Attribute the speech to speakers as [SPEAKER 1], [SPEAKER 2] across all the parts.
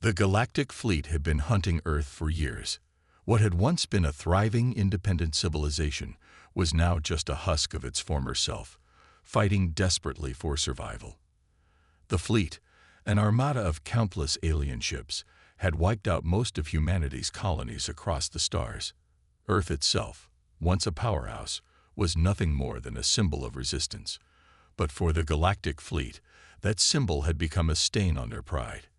[SPEAKER 1] The Galactic Fleet had been hunting Earth for years. What had once been a thriving, independent civilization was now just a husk of its former self, fighting desperately for survival. The fleet, an armada of countless alien ships, had wiped out most of humanity's colonies across the stars. Earth itself, once a powerhouse, was nothing more than a symbol of resistance. But for the Galactic Fleet, that symbol had become a stain on their pride,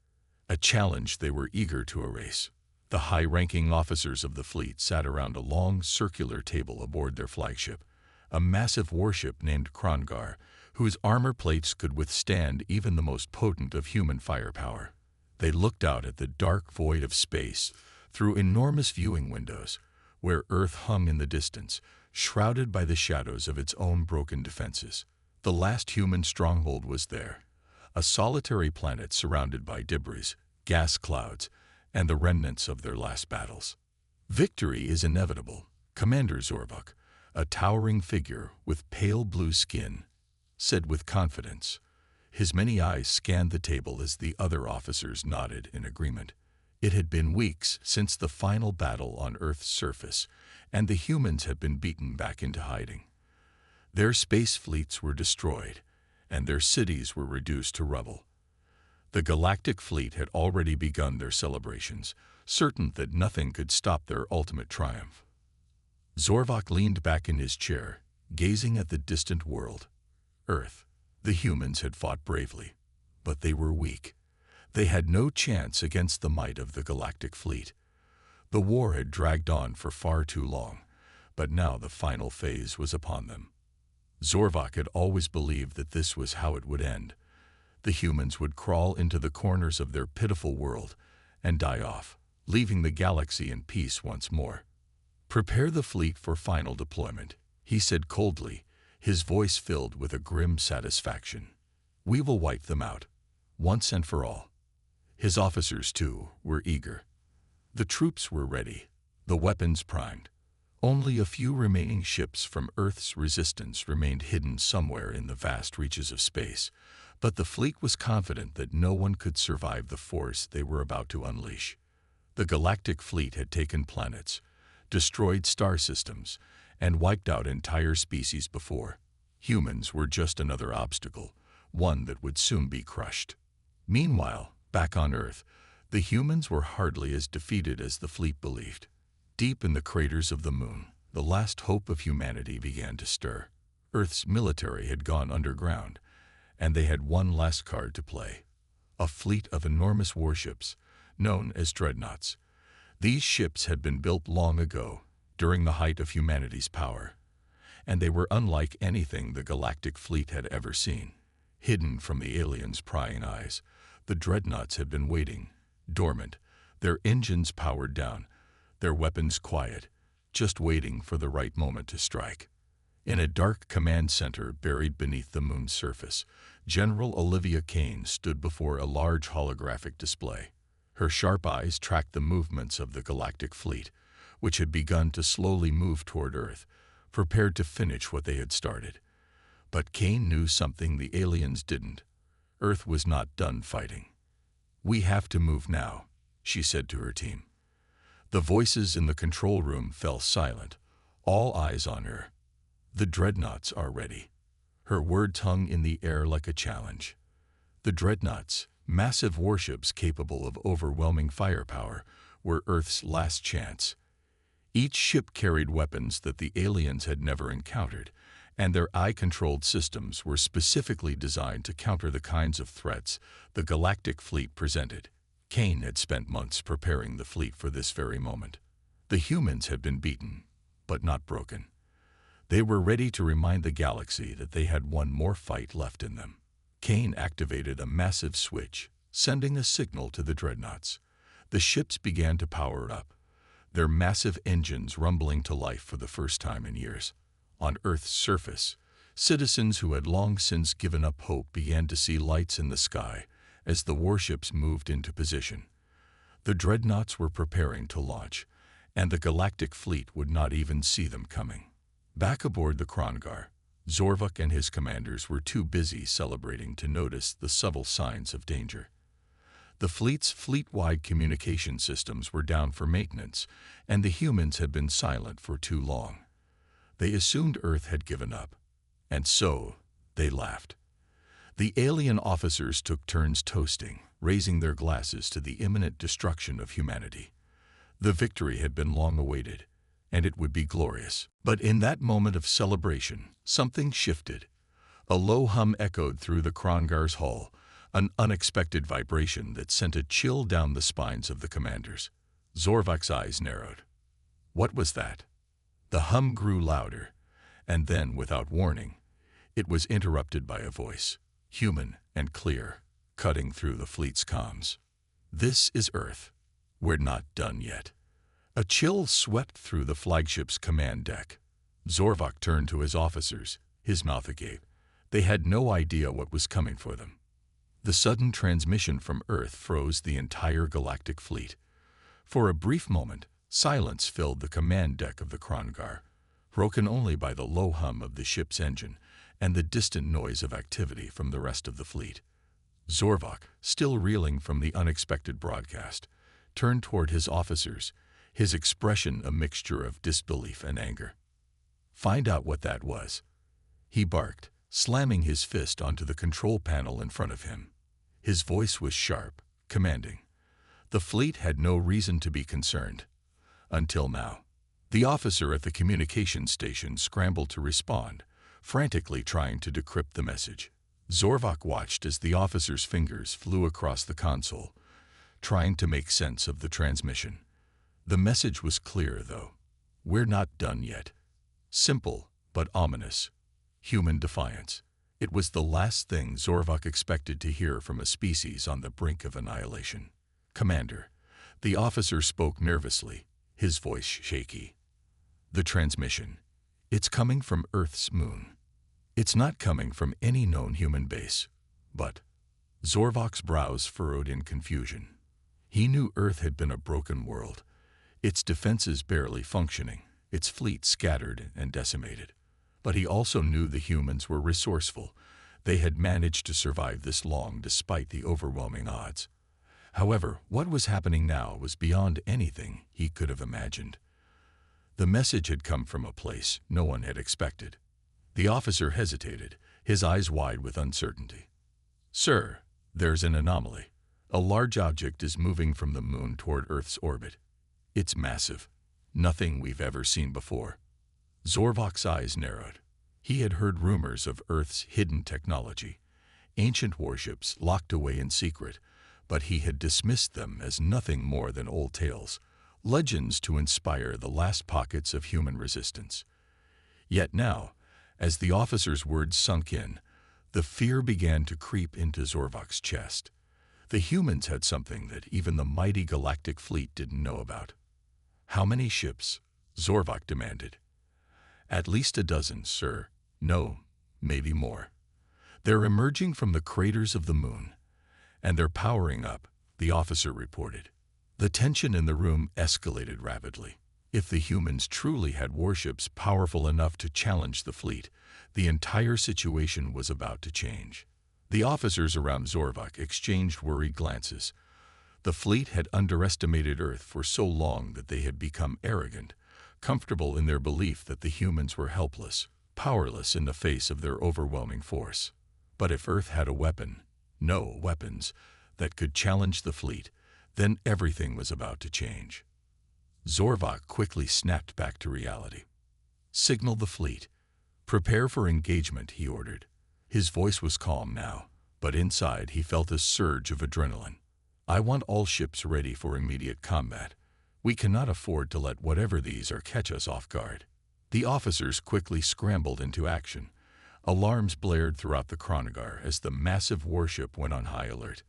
[SPEAKER 1] a challenge they were eager to erase. The high-ranking officers of the fleet sat around a long, circular table aboard their flagship, a massive warship named Krongar, whose armor plates could withstand even the most potent of human firepower. They looked out at the dark void of space through enormous viewing windows, where Earth hung in the distance, shrouded by the shadows of its own broken defenses. The last human stronghold was there, a solitary planet surrounded by debris, gas clouds, and the remnants of their last battles. Victory is inevitable, Commander Zorvok, a towering figure with pale blue skin, said with confidence. His many eyes scanned the table as the other officers nodded in agreement. It had been weeks since the final battle on Earth's surface, and the humans had been beaten back into hiding. Their space fleets were destroyed, and their cities were reduced to rubble. The Galactic Fleet had already begun their celebrations, certain that nothing could stop their ultimate triumph. Zorvok leaned back in his chair, gazing at the distant world. Earth. The humans had fought bravely, but they were weak. They had no chance against the might of the Galactic Fleet. The war had dragged on for far too long, but now the final phase was upon them. Zorvok had always believed that this was how it would end. The humans would crawl into the corners of their pitiful world and die off, leaving the galaxy in peace once more. "Prepare the fleet for final deployment," he said coldly, his voice filled with a grim satisfaction. "We will wipe them out, once and for all." His officers, too, were eager. The troops were ready, the weapons primed. Only a few remaining ships from Earth's resistance remained hidden somewhere in the vast reaches of space, but the fleet was confident that no one could survive the force they were about to unleash. The Galactic Fleet had taken planets, destroyed star systems, and wiped out entire species before. Humans were just another obstacle, one that would soon be crushed. Meanwhile, back on Earth, the humans were hardly as defeated as the fleet believed. Deep in the craters of the moon, the last hope of humanity began to stir. Earth's military had gone underground, and they had one last card to play. A fleet of enormous warships, known as Dreadnoughts. These ships had been built long ago, during the height of humanity's power, and they were unlike anything the Galactic Fleet had ever seen. Hidden from the aliens' prying eyes, the Dreadnoughts had been waiting, dormant, their engines powered down, their weapons quiet, just waiting for the right moment to strike. In a dark command center buried beneath the moon's surface, General Olivia Kane stood before a large holographic display. Her sharp eyes tracked the movements of the Galactic Fleet, which had begun to slowly move toward Earth, prepared to finish what they had started. But Kane knew something the aliens didn't. Earth was not done fighting. "We have to move now," she said to her team. The voices in the control room fell silent, all eyes on her. "The Dreadnoughts are ready." Her words hung in the air like a challenge. The Dreadnoughts, massive warships capable of overwhelming firepower, were Earth's last chance. Each ship carried weapons that the aliens had never encountered, and their eye-controlled systems were specifically designed to counter the kinds of threats the Galactic Fleet presented. Kane had spent months preparing the fleet for this very moment. The humans had been beaten, but not broken. They were ready to remind the galaxy that they had one more fight left in them. Kane activated a massive switch, sending a signal to the Dreadnoughts. The ships began to power up, their massive engines rumbling to life for the first time in years. On Earth's surface, citizens who had long since given up hope began to see lights in the sky as the warships moved into position. The Dreadnoughts were preparing to launch, and the Galactic Fleet would not even see them coming. Back aboard the Krongar, Zorvok and his commanders were too busy celebrating to notice the subtle signs of danger. The fleet's fleet-wide communication systems were down for maintenance, and the humans had been silent for too long. They assumed Earth had given up, and so they laughed. The alien officers took turns toasting, raising their glasses to the imminent destruction of humanity. The victory had been long awaited, and it would be glorious. But in that moment of celebration, something shifted. A low hum echoed through the Krongar's hull, an unexpected vibration that sent a chill down the spines of the commanders. Zorvak's eyes narrowed. What was that? The hum grew louder, and then, without warning, it was interrupted by a voice, human and clear, cutting through the fleet's comms. "This is Earth. We're not done yet." A chill swept through the flagship's command deck. Zorvak turned to his officers, his mouth agape. They had no idea what was coming for them. The sudden transmission from Earth froze the entire galactic fleet. For a brief moment, silence filled the command deck of the Krongar, broken only by the low hum of the ship's engine and the distant noise of activity from the rest of the fleet. Zorvak, still reeling from the unexpected broadcast, turned toward his officers, his expression a mixture of disbelief and anger. "Find out what that was," he barked, slamming his fist onto the control panel in front of him. His voice was sharp, commanding. The fleet had no reason to be concerned. Until now. The officer at the communications station scrambled to respond, frantically trying to decrypt the message. Zorvak watched as the officer's fingers flew across the console, trying to make sense of the transmission. The message was clear, though. "We're not done yet." Simple, but ominous. Human defiance. It was the last thing Zorvak expected to hear from a species on the brink of annihilation. "Commander," the officer spoke nervously, his voice shaky. "The transmission. It's coming from Earth's moon. It's not coming from any known human base, but..." Zorvak's brows furrowed in confusion. He knew Earth had been a broken world, its defenses barely functioning, its fleet scattered and decimated. But he also knew the humans were resourceful. They had managed to survive this long despite the overwhelming odds. However, what was happening now was beyond anything he could have imagined. The message had come from a place no one had expected. The officer hesitated, his eyes wide with uncertainty. "Sir, there's an anomaly. A large object is moving from the moon toward Earth's orbit. It's massive. Nothing we've ever seen before." Zorvak's eyes narrowed. He had heard rumors of Earth's hidden technology, ancient warships locked away in secret, but he had dismissed them as nothing more than old tales, legends to inspire the last pockets of human resistance. Yet now, as the officer's words sunk in, the fear began to creep into Zorvak's chest. The humans had something that even the mighty galactic fleet didn't know about. "How many ships?" Zorvak demanded. "At least a dozen, sir. No, maybe more. They're emerging from the craters of the moon, and they're powering up," the officer reported. The tension in the room escalated rapidly. If the humans truly had warships powerful enough to challenge the fleet, the entire situation was about to change. The officers around Zorvak exchanged worried glances. The fleet had underestimated Earth for so long that they had become arrogant, comfortable in their belief that the humans were helpless, powerless in the face of their overwhelming force. But if Earth had a weapon, no weapons, that could challenge the fleet, then everything was about to change. Zorvak quickly snapped back to reality. "Signal the fleet. Prepare for engagement," he ordered. His voice was calm now, but inside he felt a surge of adrenaline. "I want all ships ready for immediate combat. We cannot afford to let whatever these are catch us off guard." The officers quickly scrambled into action. Alarms blared throughout the Krongar as the massive warship went on high alert.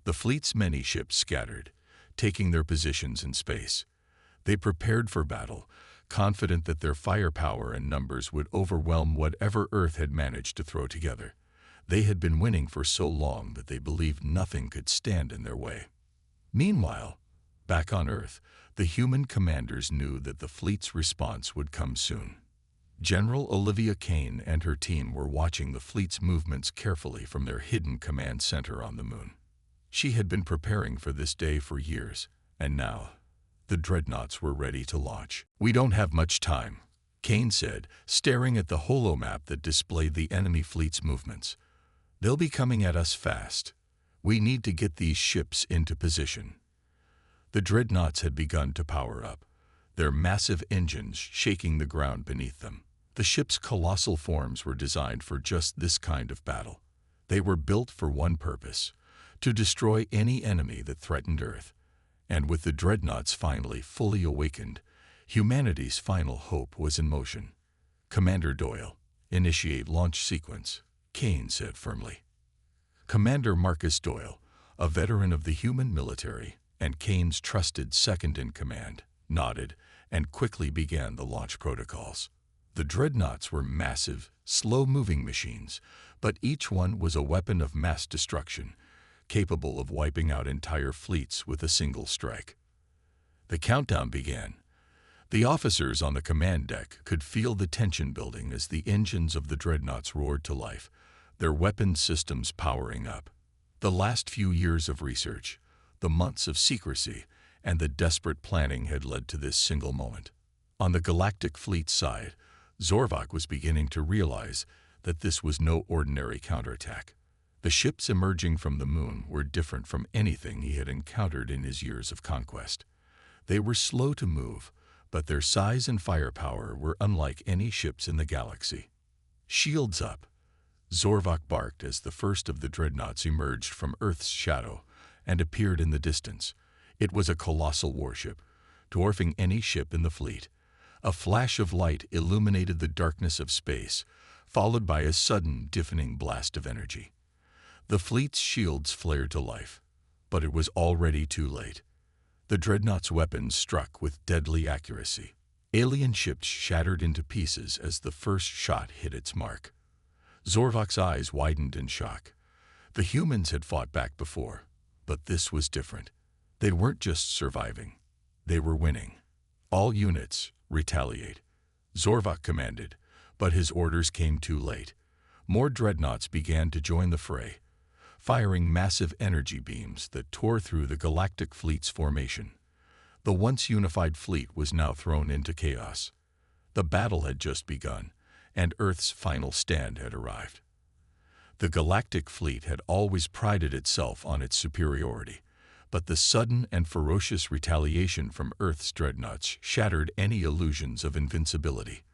[SPEAKER 1] The fleet's many ships scattered, taking their positions in space. They prepared for battle, confident that their firepower and numbers would overwhelm whatever Earth had managed to throw together. They had been winning for so long that they believed nothing could stand in their way. Meanwhile, back on Earth, the human commanders knew that the fleet's response would come soon. General Olivia Kane and her team were watching the fleet's movements carefully from their hidden command center on the moon. She had been preparing for this day for years, and now the Dreadnoughts were ready to launch. "We don't have much time," Kane said, staring at the holomap that displayed the enemy fleet's movements. "They'll be coming at us fast. We need to get these ships into position." The Dreadnoughts had begun to power up, their massive engines shaking the ground beneath them. The ship's colossal forms were designed for just this kind of battle. They were built for one purpose: to destroy any enemy that threatened Earth. And with the Dreadnoughts finally fully awakened, humanity's final hope was in motion. "Commander Doyle, initiate launch sequence," Kane said firmly. Commander Marcus Doyle, a veteran of the human military and Kane's trusted second-in-command, nodded and quickly began the launch protocols. The Dreadnoughts were massive, slow-moving machines, but each one was a weapon of mass destruction, capable of wiping out entire fleets with a single strike. The countdown began. The officers on the command deck could feel the tension building as the engines of the Dreadnoughts roared to life, their weapon systems powering up. The last few years of research, the months of secrecy, and the desperate planning had led to this single moment. On the Galactic fleet side, Zorvok was beginning to realize that this was no ordinary counterattack. The ships emerging from the moon were different from anything he had encountered in his years of conquest. They were slow to move, but their size and firepower were unlike any ships in the galaxy. "Shields up!" Zorvok barked as the first of the Dreadnoughts emerged from Earth's shadow and appeared in the distance. It was a colossal warship, dwarfing any ship in the fleet. A flash of light illuminated the darkness of space, followed by a sudden, deafening blast of energy. The fleet's shields flared to life, but it was already too late. The Dreadnought's weapons struck with deadly accuracy. Alien ships shattered into pieces as the first shot hit its mark. Zorvok's eyes widened in shock. The humans had fought back before, but this was different. They weren't just surviving. They were winning. "All units, retaliate," Zorvok commanded, but his orders came too late. More Dreadnoughts began to join the fray, firing massive energy beams that tore through the Galactic fleet's formation. The once unified fleet was now thrown into chaos. The battle had just begun, and Earth's final stand had arrived. The Galactic fleet had always prided itself on its superiority, but the sudden and ferocious retaliation from Earth's Dreadnoughts shattered any illusions of invincibility.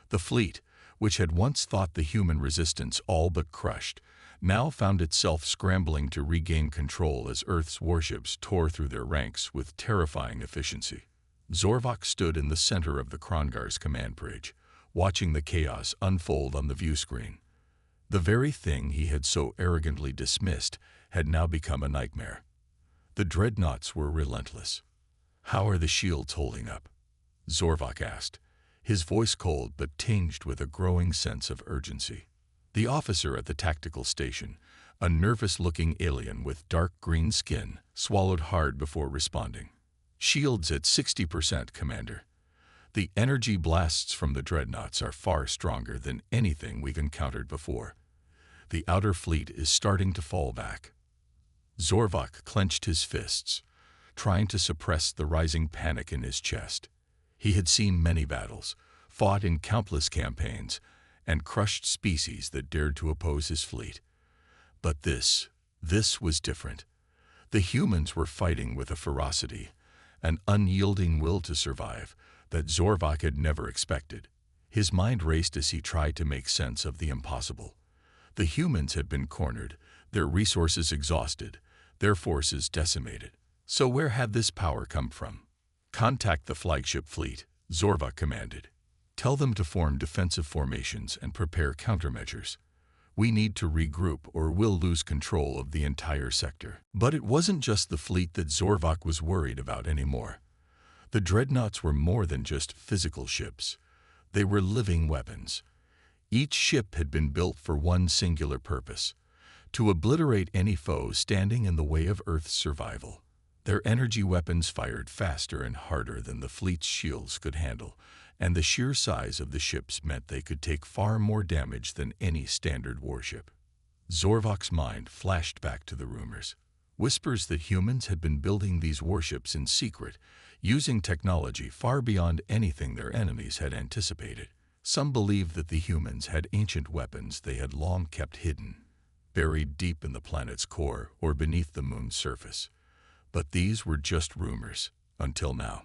[SPEAKER 1] The fleet, which had once thought the human resistance all but crushed, now found itself scrambling to regain control as Earth's warships tore through their ranks with terrifying efficiency. Zorvok stood in the center of the Krongar's command bridge, watching the chaos unfold on the view screen. The very thing he had so arrogantly dismissed had now become a nightmare. The Dreadnoughts were relentless. "How are the shields holding up?" Zorvok asked, his voice cold but tinged with a growing sense of urgency. The officer at the tactical station, a nervous-looking alien with dark green skin, swallowed hard before responding. "Shields at 60%, Commander. The energy blasts from the Dreadnoughts are far stronger than anything we've encountered before. The outer fleet is starting to fall back." Zorvok clenched his fists, trying to suppress the rising panic in his chest. He had seen many battles, fought in countless campaigns, and crushed species that dared to oppose his fleet. But this was different. The humans were fighting with a ferocity, an unyielding will to survive, that Zorvok had never expected. His mind raced as he tried to make sense of the impossible. The humans had been cornered, their resources exhausted, their forces decimated. So where had this power come from? "Contact the flagship fleet," Zorvok commanded. "Tell them to form defensive formations and prepare countermeasures. We need to regroup or we'll lose control of the entire sector." But it wasn't just the fleet that Zorvok was worried about anymore. The Dreadnoughts were more than just physical ships. They were living weapons. Each ship had been built for one singular purpose: to obliterate any foe standing in the way of Earth's survival. Their energy weapons fired faster and harder than the fleet's shields could handle, and the sheer size of the ships meant they could take far more damage than any standard warship. Zorvok's mind flashed back to the rumors. Whispers that humans had been building these warships in secret, using technology far beyond anything their enemies had anticipated. Some believed that the humans had ancient weapons they had long kept hidden, buried deep in the planet's core or beneath the moon's surface. But these were just rumors, until now.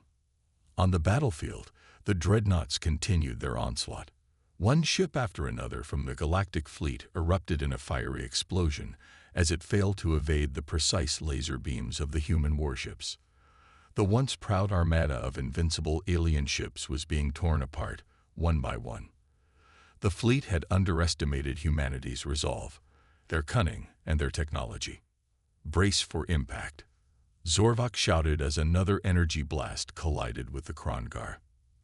[SPEAKER 1] On the battlefield, the Dreadnoughts continued their onslaught. One ship after another from the Galactic fleet erupted in a fiery explosion as it failed to evade the precise laser beams of the human warships. The once proud armada of invincible alien ships was being torn apart, one by one. The fleet had underestimated humanity's resolve, their cunning, and their technology. Brace for impact, Zorvok shouted as another energy blast collided with the Krongar.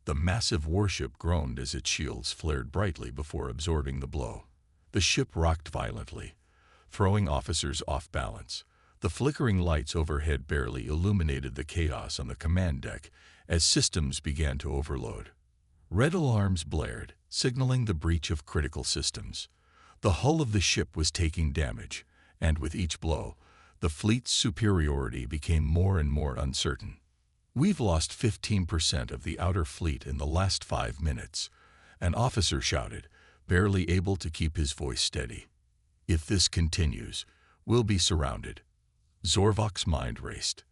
[SPEAKER 1] The massive warship groaned as its shields flared brightly before absorbing the blow. The ship rocked violently, throwing officers off balance. The flickering lights overhead barely illuminated the chaos on the command deck as systems began to overload. Red alarms blared, signaling the breach of critical systems. The hull of the ship was taking damage, and with each blow, the fleet's superiority became more and more uncertain. "We've lost 15% of the outer fleet in the last 5 minutes," an officer shouted, barely able to keep his voice steady. "If this continues, we'll be surrounded." Zorvok's mind raced.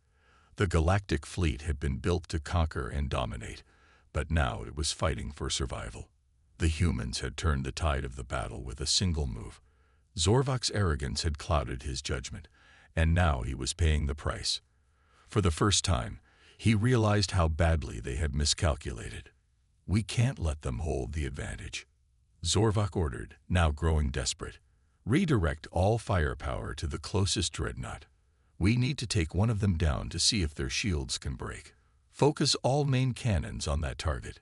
[SPEAKER 1] The Galactic fleet had been built to conquer and dominate, but now it was fighting for survival. The humans had turned the tide of the battle with a single move. Zorvok's arrogance had clouded his judgment, and now he was paying the price. For the first time, he realized how badly they had miscalculated. "We can't let them hold the advantage," Zorvok ordered, now growing desperate. "Redirect all firepower to the closest dreadnought. We need to take one of them down to see if their shields can break. Focus all main cannons on that target."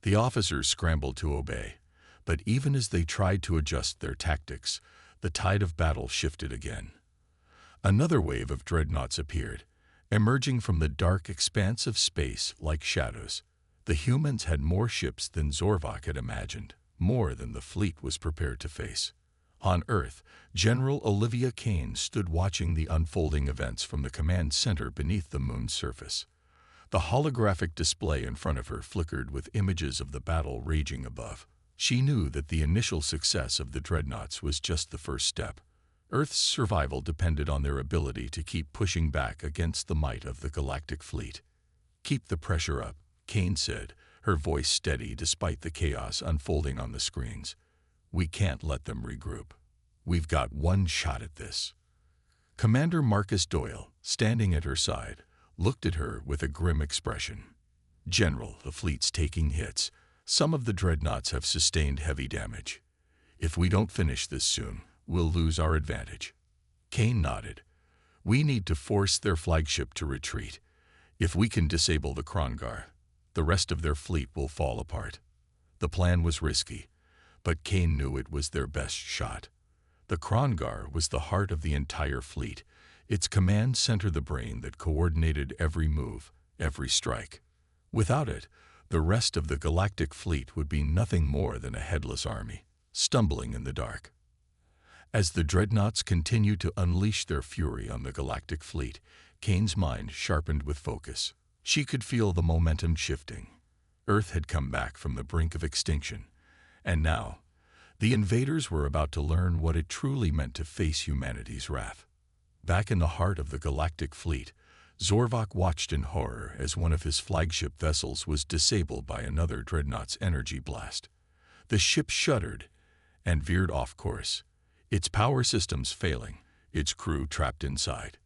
[SPEAKER 1] The officers scrambled to obey, but even as they tried to adjust their tactics, the tide of battle shifted again. Another wave of dreadnoughts appeared, emerging from the dark expanse of space like shadows. The humans had more ships than Zorvok had imagined, more than the fleet was prepared to face. On Earth, General Olivia Kane stood watching the unfolding events from the command center beneath the moon's surface. The holographic display in front of her flickered with images of the battle raging above. She knew that the initial success of the Dreadnoughts was just the first step. Earth's survival depended on their ability to keep pushing back against the might of the Galactic fleet. "Keep the pressure up," Kane said, her voice steady despite the chaos unfolding on the screens. "We can't let them regroup. We've got one shot at this." Commander Marcus Doyle, standing at her side, looked at her with a grim expression. "General, the fleet's taking hits. Some of the dreadnoughts have sustained heavy damage. If we don't finish this soon, we'll lose our advantage." Kane nodded. "We need to force their flagship to retreat. If we can disable the Krongar, the rest of their fleet will fall apart." The plan was risky, but Kane knew it was their best shot. The Krongar was the heart of the entire fleet, its command center the brain that coordinated every move, every strike. Without it, the rest of the Galactic fleet would be nothing more than a headless army, stumbling in the dark. As the Dreadnoughts continued to unleash their fury on the Galactic fleet, Kane's mind sharpened with focus. She could feel the momentum shifting. Earth had come back from the brink of extinction, and now, the invaders were about to learn what it truly meant to face humanity's wrath. Back in the heart of the Galactic fleet, Zorvok watched in horror as one of his flagship vessels was disabled by another Dreadnought's energy blast. The ship shuddered and veered off course, its power systems failing, its crew trapped inside.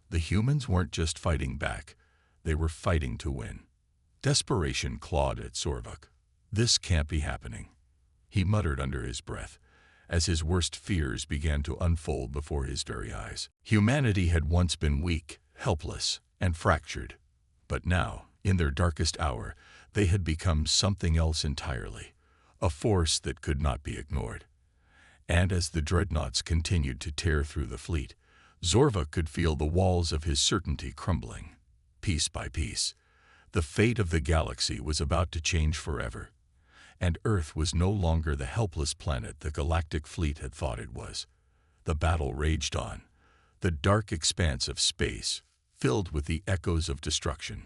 [SPEAKER 1] The humans weren't just fighting back, they were fighting to win. Desperation clawed at Zorvok. "This can't be happening," he muttered under his breath, as his worst fears began to unfold before his very eyes. Humanity had once been weak, helpless, and fractured, but now, in their darkest hour, they had become something else entirely, a force that could not be ignored. And as the Dreadnoughts continued to tear through the fleet, Zorvok could feel the walls of his certainty crumbling. Piece by piece, the fate of the galaxy was about to change forever, and Earth was no longer the helpless planet the Galactic fleet had thought it was. The battle raged on, the dark expanse of space, filled with the echoes of destruction.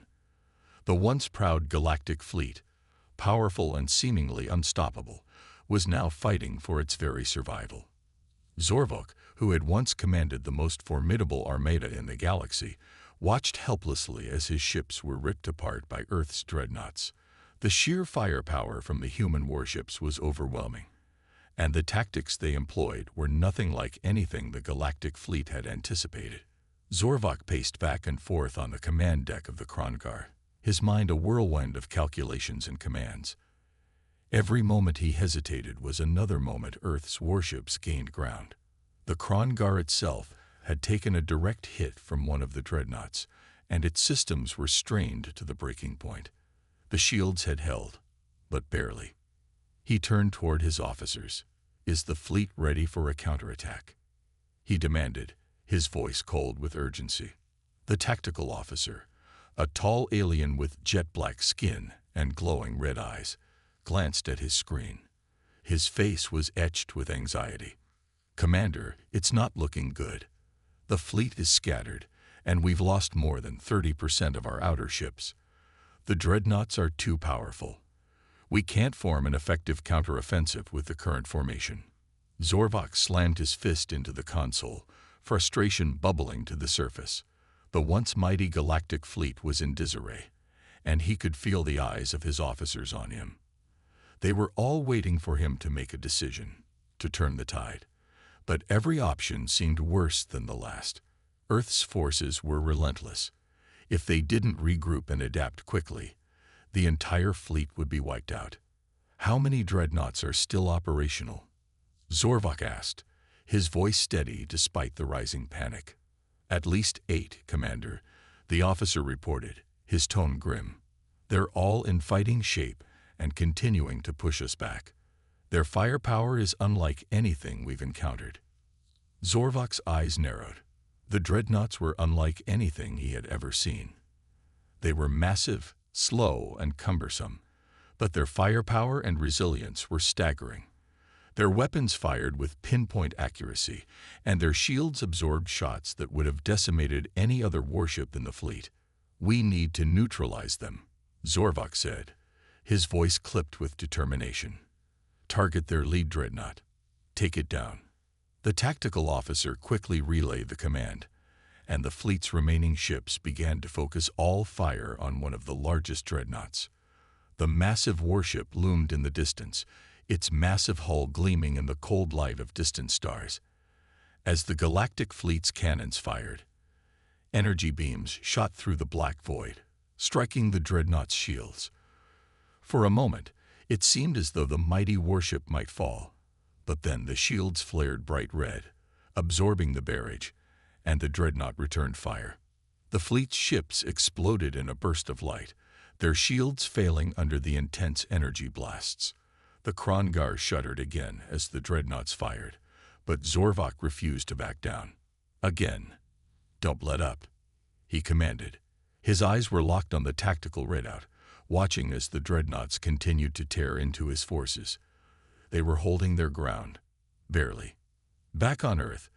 [SPEAKER 1] The once proud Galactic fleet, powerful and seemingly unstoppable, was now fighting for its very survival. Zorvok, who had once commanded the most formidable armada in the galaxy, watched helplessly as his ships were ripped apart by Earth's dreadnoughts. The sheer firepower from the human warships was overwhelming, and the tactics they employed were nothing like anything the Galactic fleet had anticipated. Zorvok paced back and forth on the command deck of the Krongar, his mind a whirlwind of calculations and commands. Every moment he hesitated was another moment Earth's warships gained ground. The Krongar itself had taken a direct hit from one of the dreadnoughts, and its systems were strained to the breaking point. The shields had held, but barely. He turned toward his officers. "Is the fleet ready for a counterattack?" he demanded, his voice cold with urgency. The tactical officer, a tall alien with jet-black skin and glowing red eyes, glanced at his screen. His face was etched with anxiety. "Commander, it's not looking good. The fleet is scattered, and we've lost more than 30% of our outer ships. The dreadnoughts are too powerful. We can't form an effective counteroffensive with the current formation." Zorvok slammed his fist into the console, frustration bubbling to the surface. The once mighty Galactic fleet was in disarray, and he could feel the eyes of his officers on him. They were all waiting for him to make a decision, to turn the tide. But every option seemed worse than the last. Earth's forces were relentless. If they didn't regroup and adapt quickly, the entire fleet would be wiped out. "How many dreadnoughts are still operational?" Zorvok asked, his voice steady despite the rising panic. "At least 8, Commander," the officer reported, his tone grim. "They're all in fighting shape and continuing to push us back. Their firepower is unlike anything we've encountered." Zorvok's eyes narrowed. The dreadnoughts were unlike anything he had ever seen. They were massive, slow, and cumbersome, but their firepower and resilience were staggering. Their weapons fired with pinpoint accuracy, and their shields absorbed shots that would have decimated any other warship in the fleet. "We need to neutralize them," Zorvok said, his voice clipped with determination. "Target their lead dreadnought. Take it down." The tactical officer quickly relayed the command, and the fleet's remaining ships began to focus all fire on one of the largest dreadnoughts. The massive warship loomed in the distance, its massive hull gleaming in the cold light of distant stars. As the Galactic fleet's cannons fired, energy beams shot through the black void, striking the dreadnought's shields. For a moment, it seemed as though the mighty warship might fall, but then the shields flared bright red, absorbing the barrage, and the dreadnought returned fire. The fleet's ships exploded in a burst of light, their shields failing under the intense energy blasts. The Krongar shuddered again as the dreadnoughts fired, but Zorvok refused to back down. "Again, don't let up," he commanded. His eyes were locked on the tactical readout, watching as the dreadnoughts continued to tear into his forces. They were holding their ground, barely. Back on Earth,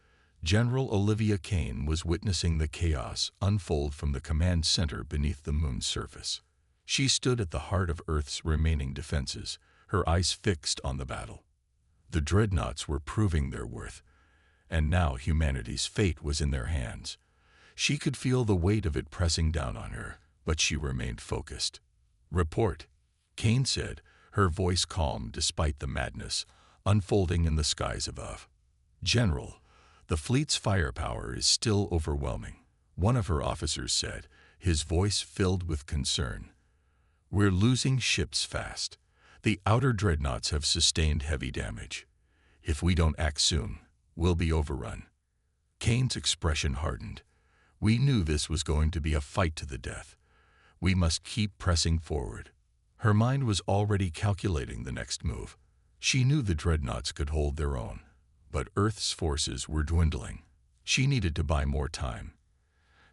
[SPEAKER 1] General Olivia Kane was witnessing the chaos unfold from the command center beneath the moon's surface. She stood at the heart of Earth's remaining defenses, her eyes fixed on the battle. The dreadnoughts were proving their worth, and now humanity's fate was in their hands. She could feel the weight of it pressing down on her, but she remained focused. "Report," Kane said, her voice calm despite the madness unfolding in the skies above. "General, the fleet's firepower is still overwhelming," one of her officers said, his voice filled with concern. "We're losing ships fast. The outer dreadnoughts have sustained heavy damage. If we don't act soon, we'll be overrun." Kane's expression hardened. "We knew this was going to be a fight to the death. We must keep pressing forward." Her mind was already calculating the next move. She knew the dreadnoughts could hold their own, but Earth's forces were dwindling. She needed to buy more time.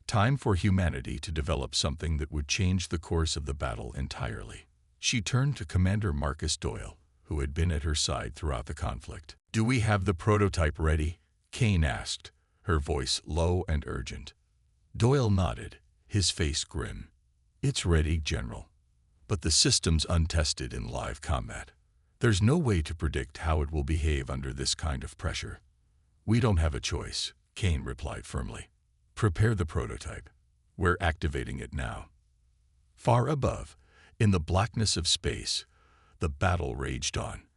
[SPEAKER 1] Time for humanity to develop something that would change the course of the battle entirely. She turned to Commander Marcus Doyle, who had been at her side throughout the conflict. "Do we have the prototype ready?" Kane asked, her voice low and urgent. Doyle nodded, his face grim. "It's ready, General. But the system's untested in live combat. There's no way to predict how it will behave under this kind of pressure." "We don't have a choice," Kane replied firmly. "Prepare the prototype. We're activating it now." Far above, in the blackness of space, the battle raged on.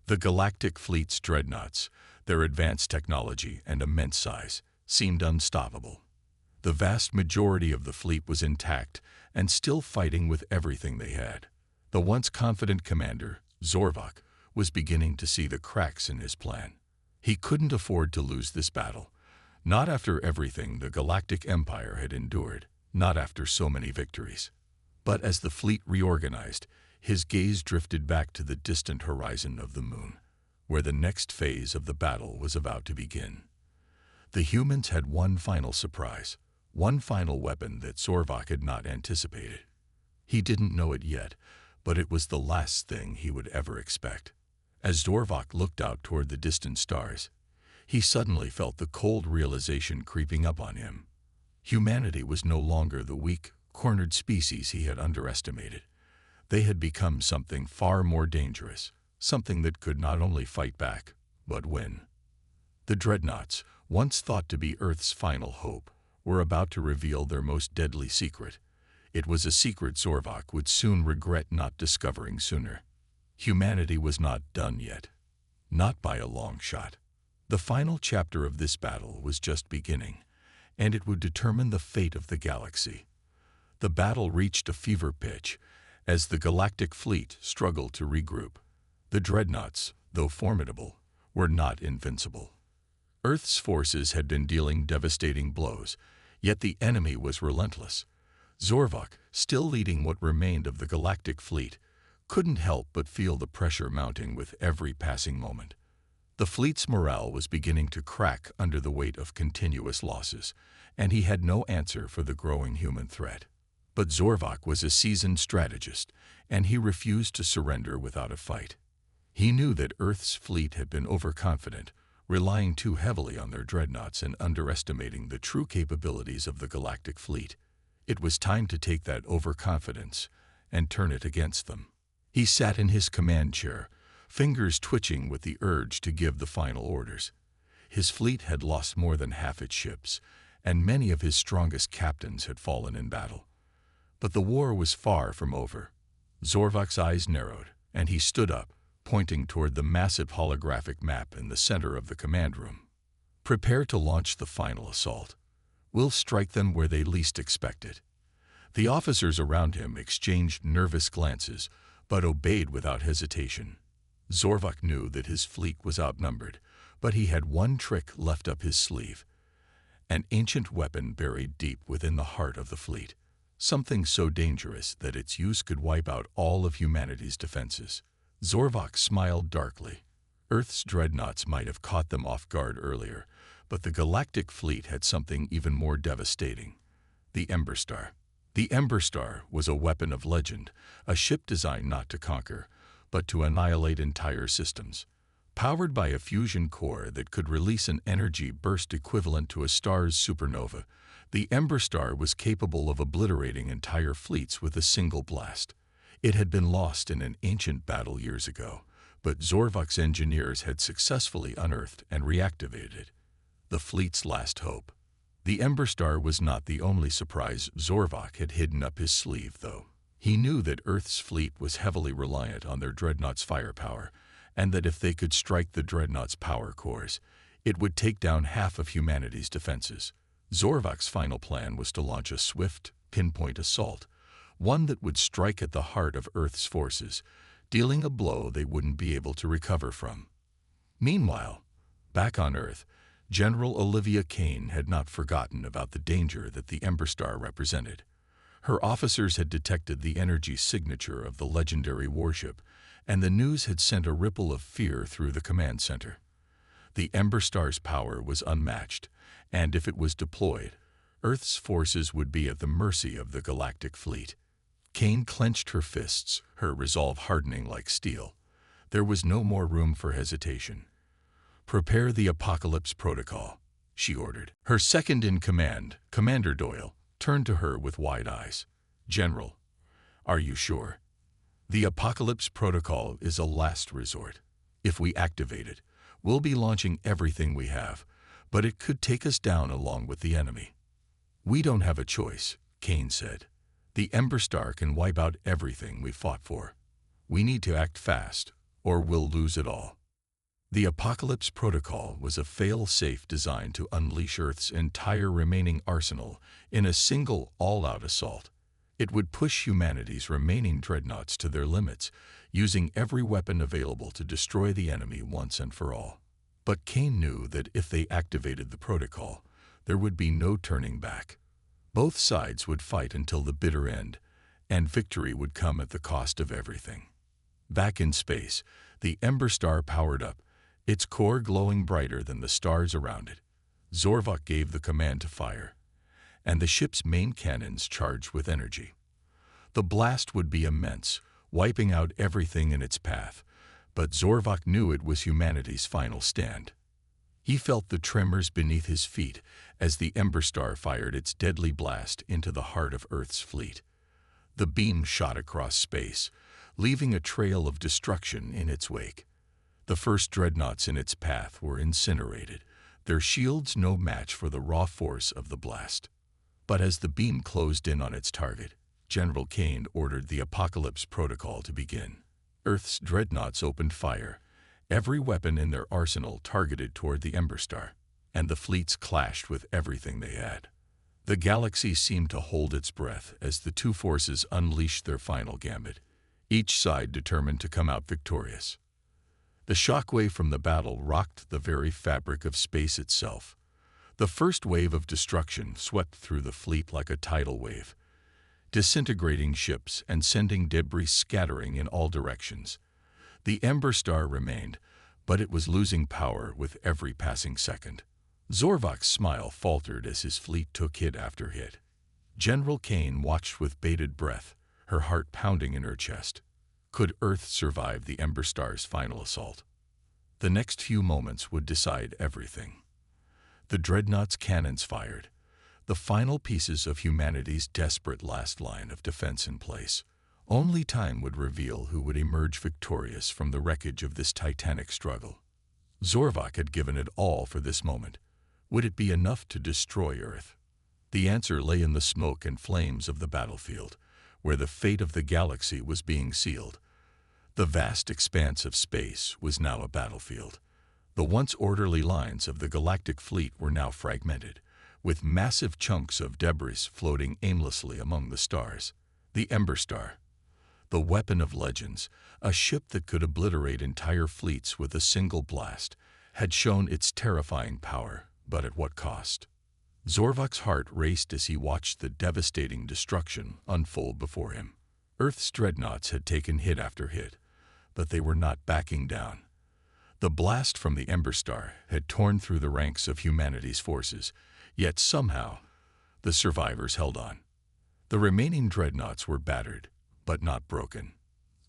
[SPEAKER 1] The Galactic fleet's dreadnoughts, their advanced technology and immense size, seemed unstoppable. The vast majority of the fleet was intact and still fighting with everything they had. The once confident commander, Zorvok, was beginning to see the cracks in his plan. He couldn't afford to lose this battle, not after everything the Galactic Empire had endured, not after so many victories. But as the fleet reorganized, his gaze drifted back to the distant horizon of the moon, where the next phase of the battle was about to begin. The humans had one final surprise, one final weapon that Zorvok had not anticipated. He didn't know it yet, but it was the last thing he would ever expect. As Zorvok looked out toward the distant stars, he suddenly felt the cold realization creeping up on him. Humanity was no longer the weak, cornered species he had underestimated. They had become something far more dangerous, something that could not only fight back, but win. The Dreadnoughts, once thought to be Earth's final hope, were about to reveal their most deadly secret. It was a secret Zorvok would soon regret not discovering sooner. Humanity was not done yet. Not by a long shot. The final chapter of this battle was just beginning, and it would determine the fate of the galaxy. The battle reached a fever pitch as the Galactic fleet struggled to regroup. The Dreadnoughts, though formidable, were not invincible. Earth's forces had been dealing devastating blows, yet the enemy was relentless. Zorvok, still leading what remained of the Galactic fleet, couldn't help but feel the pressure mounting with every passing moment. The fleet's morale was beginning to crack under the weight of continuous losses, and he had no answer for the growing human threat. But Zorvok was a seasoned strategist, and he refused to surrender without a fight. He knew that Earth's fleet had been overconfident, relying too heavily on their dreadnoughts and underestimating the true capabilities of the Galactic fleet. It was time to take that overconfidence and turn it against them. He sat in his command chair, fingers twitching with the urge to give the final orders. His fleet had lost more than half its ships, and many of his strongest captains had fallen in battle. But the war was far from over. Zorvok's eyes narrowed, and he stood up, pointing toward the massive holographic map in the center of the command room. "Prepare to launch the final assault. We'll strike them where they least expect it." The officers around him exchanged nervous glances, but obeyed without hesitation. Zorvok knew that his fleet was outnumbered, but he had one trick left up his sleeve. An ancient weapon buried deep within the heart of the fleet. Something so dangerous that its use could wipe out all of humanity's defenses. Zorvok smiled darkly. Earth's dreadnoughts might have caught them off guard earlier, but the Galactic fleet had something even more devastating. The Ember Star. The Ember Star was a weapon of legend, a ship designed not to conquer, but to annihilate entire systems. Powered by a fusion core that could release an energy burst equivalent to a star's supernova, the Ember Star was capable of obliterating entire fleets with a single blast. It had been lost in an ancient battle years ago, but Zorvok's engineers had successfully unearthed and reactivated it. The fleet's last hope. The Ember Star was not the only surprise Zorvok had hidden up his sleeve, though. He knew that Earth's fleet was heavily reliant on their dreadnoughts' firepower, and that if they could strike the dreadnoughts' power cores, it would take down half of humanity's defenses. Zorvok's final plan was to launch a swift, pinpoint assault, one that would strike at the heart of Earth's forces, dealing a blow they wouldn't be able to recover from. Meanwhile, back on Earth, General Olivia Kane had not forgotten about the danger that the Ember Star represented. Her officers had detected the energy signature of the legendary warship, and the news had sent a ripple of fear through the command center. The Ember Star's power was unmatched, and if it was deployed, Earth's forces would be at the mercy of the Galactic fleet. Kane clenched her fists, her resolve hardening like steel. There was no more room for hesitation. "Prepare the Apocalypse Protocol," she ordered. Her second-in-command, Commander Doyle, turned to her with wide eyes. "General, are you sure? The Apocalypse Protocol is a last resort. If we activate it, we'll be launching everything we have, but it could take us down along with the enemy." "We don't have a choice," Kane said. "The Ember Star can wipe out everything we fought for. We need to act fast, or we'll lose it all." The Apocalypse Protocol was a fail-safe design to unleash Earth's entire remaining arsenal in a single all-out assault. It would push humanity's remaining dreadnoughts to their limits, using every weapon available to destroy the enemy once and for all. But Kane knew that if they activated the protocol, there would be no turning back. Both sides would fight until the bitter end, and victory would come at the cost of everything. Back in space, the Ember Star powered up, its core glowing brighter than the stars around it. Zorvok gave the command to fire, and the ship's main cannons charged with energy. The blast would be immense, wiping out everything in its path, but Zorvok knew it was humanity's final stand. He felt the tremors beneath his feet as the Ember Star fired its deadly blast into the heart of Earth's fleet. The beam shot across space, leaving a trail of destruction in its wake. The first dreadnoughts in its path were incinerated, their shields no match for the raw force of the blast. But as the beam closed in on its target, General Kane ordered the Apocalypse Protocol to begin. Earth's dreadnoughts opened fire, every weapon in their arsenal targeted toward the Ember Star, and the fleets clashed with everything they had. The galaxy seemed to hold its breath as the two forces unleashed their final gambit, each side determined to come out victorious. The shockwave from the battle rocked the very fabric of space itself. The first wave of destruction swept through the fleet like a tidal wave, disintegrating ships and sending debris scattering in all directions. The Ember Star remained, but it was losing power with every passing second. Zorvok's smile faltered as his fleet took hit after hit. General Kane watched with bated breath, her heart pounding in her chest. Could Earth survive the Ember Star's final assault? The next few moments would decide everything. The Dreadnoughts' cannons fired, the final pieces of humanity's desperate last line of defense in place. Only time would reveal who would emerge victorious from the wreckage of this titanic struggle. Zorvok had given it all for this moment. Would it be enough to destroy Earth? The answer lay in the smoke and flames of the battlefield, where the fate of the galaxy was being sealed. The vast expanse of space was now a battlefield. The once orderly lines of the Galactic fleet were now fragmented, with massive chunks of debris floating aimlessly among the stars. The Ember Star, the weapon of legends, a ship that could obliterate entire fleets with a single blast, had shown its terrifying power, but at what cost? Zorvok's heart raced as he watched the devastating destruction unfold before him. Earth's dreadnoughts had taken hit after hit, but they were not backing down. The blast from the Ember Star had torn through the ranks of humanity's forces, yet somehow the survivors held on. The remaining dreadnoughts were battered, but not broken.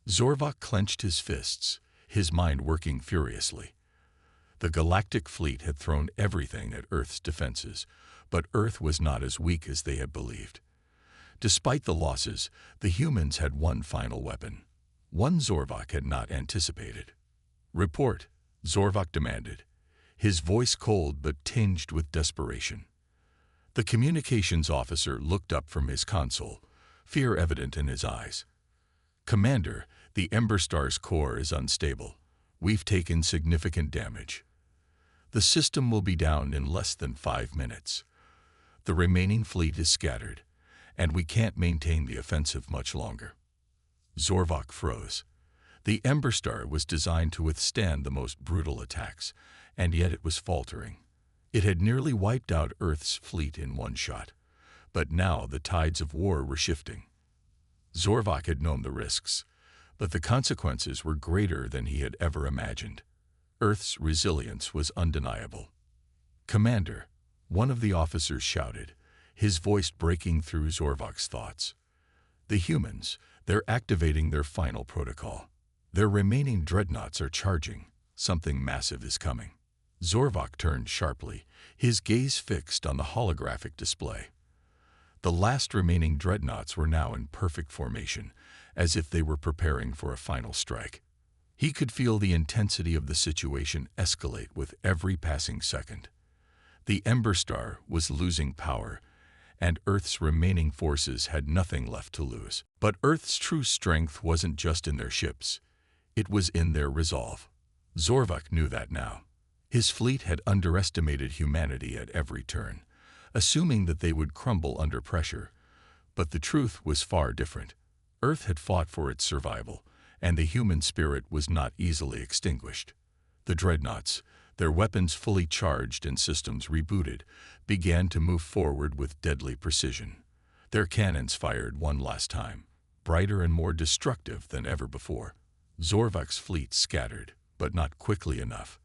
[SPEAKER 1] Zorvok clenched his fists, his mind working furiously. The Galactic fleet had thrown everything at Earth's defenses, but Earth was not as weak as they had believed. Despite the losses, the humans had one final weapon, one Zorvok had not anticipated. "Report," Zorvok demanded, his voice cold but tinged with desperation. The communications officer looked up from his console, fear evident in his eyes. "Commander, the Ember Star's core is unstable. We've taken significant damage. The system will be down in less than 5 minutes. The remaining fleet is scattered, and we can't maintain the offensive much longer." Zorvok froze. The Ember Star was designed to withstand the most brutal attacks, and yet it was faltering. It had nearly wiped out Earth's fleet in one shot, but now the tides of war were shifting. Zorvok had known the risks, but the consequences were greater than he had ever imagined. Earth's resilience was undeniable. "Commander," one of the officers shouted, his voice breaking through Zorvok's thoughts. "The humans, they're activating their final protocol. Their remaining dreadnoughts are charging. Something massive is coming." Zorvok turned sharply, his gaze fixed on the holographic display. The last remaining dreadnoughts were now in perfect formation, as if they were preparing for a final strike. He could feel the intensity of the situation escalate with every passing second. The Ember Star was losing power, and Earth's remaining forces had nothing left to lose. But Earth's true strength wasn't just in their ships. It was in their resolve. Zorvok knew that now. His fleet had underestimated humanity at every turn, assuming that they would crumble under pressure. But the truth was far different. Earth had fought for its survival, and the human spirit was not easily extinguished. The dreadnoughts, their weapons fully charged and systems rebooted, began to move forward with deadly precision. Their cannons fired one last time, brighter and more destructive than ever before. Zorvok's fleet scattered, but not quickly enough.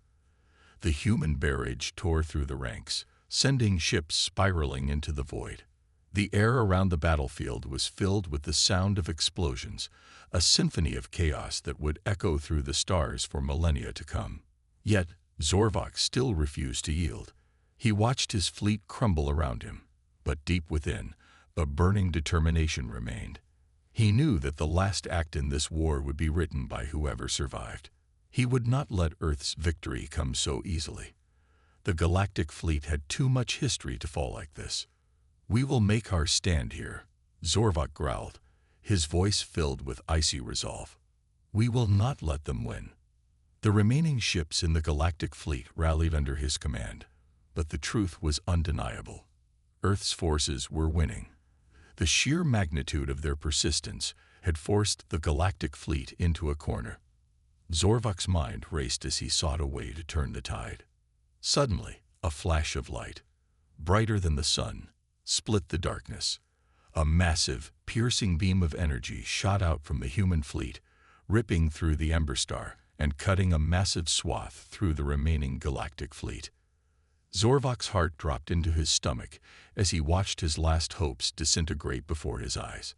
[SPEAKER 1] The human barrage tore through the ranks, sending ships spiraling into the void. The air around the battlefield was filled with the sound of explosions, a symphony of chaos that would echo through the stars for millennia to come. Yet, Zorvok still refused to yield. He watched his fleet crumble around him, but deep within, a burning determination remained. He knew that the last act in this war would be written by whoever survived. He would not let Earth's victory come so easily. The Galactic fleet had too much history to fall like this. "We will make our stand here," Zorvok growled, his voice filled with icy resolve. "We will not let them win." The remaining ships in the Galactic fleet rallied under his command, but the truth was undeniable. Earth's forces were winning. The sheer magnitude of their persistence had forced the Galactic fleet into a corner. Zorvok's mind raced as he sought a way to turn the tide. Suddenly, a flash of light, brighter than the sun, split the darkness. A massive, piercing beam of energy shot out from the human fleet, ripping through the Ember Star and cutting a massive swath through the remaining Galactic fleet. Zorvok's heart dropped into his stomach as he watched his last hopes disintegrate before his eyes.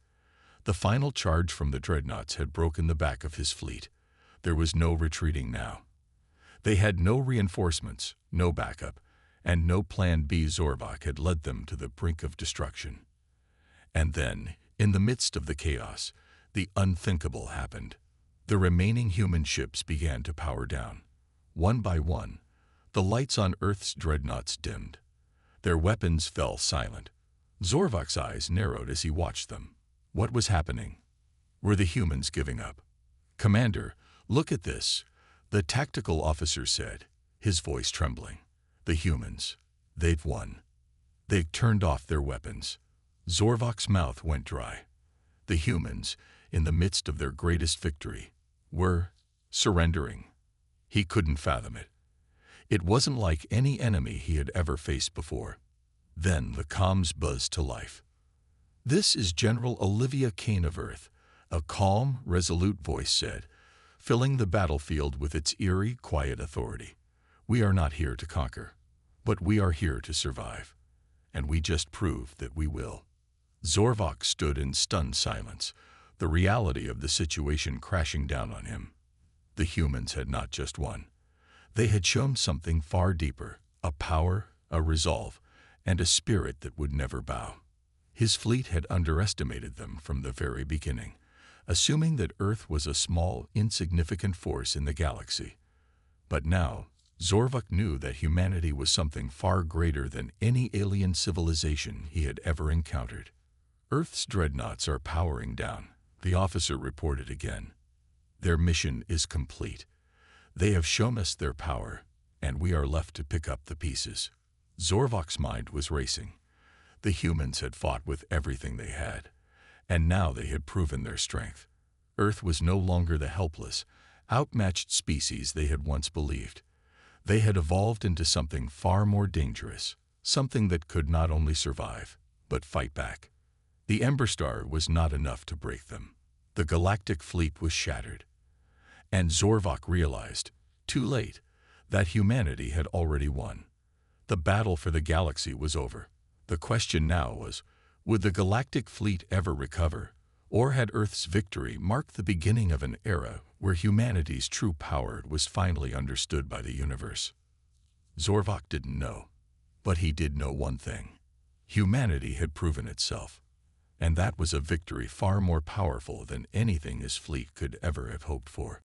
[SPEAKER 1] The final charge from the dreadnoughts had broken the back of his fleet. There was no retreating now. They had no reinforcements, no backup, and no plan B. Zorvok had led them to the brink of destruction. And then, in the midst of the chaos, the unthinkable happened. The remaining human ships began to power down. One by one, the lights on Earth's dreadnoughts dimmed. Their weapons fell silent. Zorvok's eyes narrowed as he watched them. What was happening? Were the humans giving up? "Commander, look at this," the tactical officer said, his voice trembling. "The humans, they've won. They've turned off their weapons." Zorvok's mouth went dry. The humans, in the midst of their greatest victory, were surrendering. He couldn't fathom it. It wasn't like any enemy he had ever faced before. Then the comms buzzed to life. "This is General Olivia Kane of Earth," a calm, resolute voice said, filling the battlefield with its eerie, quiet authority. "We are not here to conquer, but we are here to survive. And we just proved that we will." Zorvok stood in stunned silence, the reality of the situation crashing down on him. The humans had not just won. They had shown something far deeper, a power, a resolve, and a spirit that would never bow. His fleet had underestimated them from the very beginning, assuming that Earth was a small, insignificant force in the galaxy. But now, Zorvok knew that humanity was something far greater than any alien civilization he had ever encountered. "Earth's dreadnoughts are powering down," the officer reported again. "Their mission is complete. They have shown us their power, and we are left to pick up the pieces." Zorvok's mind was racing. The humans had fought with everything they had, and now they had proven their strength. Earth was no longer the helpless, outmatched species they had once believed. They had evolved into something far more dangerous, something that could not only survive, but fight back. The Ember Star was not enough to break them. The Galactic fleet was shattered. And Zorvok realized, too late, that humanity had already won. The battle for the galaxy was over. The question now was, would the Galactic fleet ever recover, or had Earth's victory marked the beginning of an era where humanity's true power was finally understood by the universe? Zorvok didn't know, but he did know one thing. Humanity had proven itself, and that was a victory far more powerful than anything his fleet could ever have hoped for.